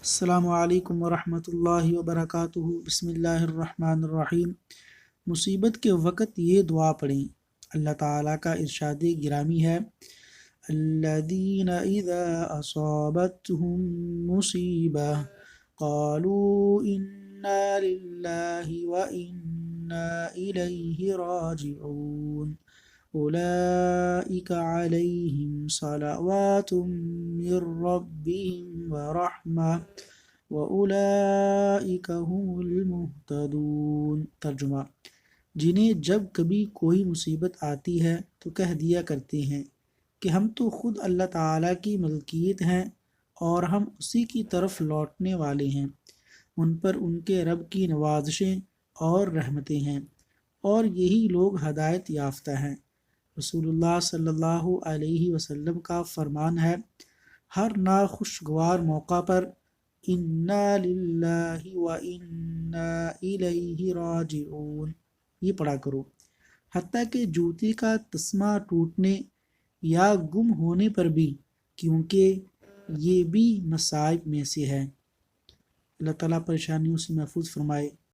السلام علیکم ورحمۃ اللہ وبرکاتہ۔ بسم اللہ الرحمن الرحیم۔ مصیبت کے وقت یہ دعا پڑھیں۔ اللہ تعالیٰ کا ارشاد گرامی ہے، الذین اذا اصابتهم مصیبہ قالوا انا للہ وانا الیہ راجعون اولئک علیہم صلوات من ربهم ورحمہ وَأُولَئِكَ هُمُ الْمُهْتَدُونَ۔ ترجمہ: جنہیں جب کبھی کوئی مصیبت آتی ہے تو کہہ دیا کرتے ہیں کہ ہم تو خود اللہ تعالیٰ کی ملکیت ہیں اور ہم اسی کی طرف لوٹنے والے ہیں، ان پر ان کے رب کی نوازشیں اور رحمتیں ہیں، اور یہی لوگ ہدایت یافتہ ہیں۔ رسول اللہ صلی اللہ علیہ وسلم کا فرمان ہے، ہر ناخوشگوار موقع پر انا للہ وانا الیہ راجعون یہ پڑھا کرو، حتیٰ کہ جوتی کا تسمہ ٹوٹنے یا گم ہونے پر بھی، کیونکہ یہ بھی مصائب میں سے ہے۔ اللہ تعالیٰ پریشانیوں سے محفوظ فرمائے۔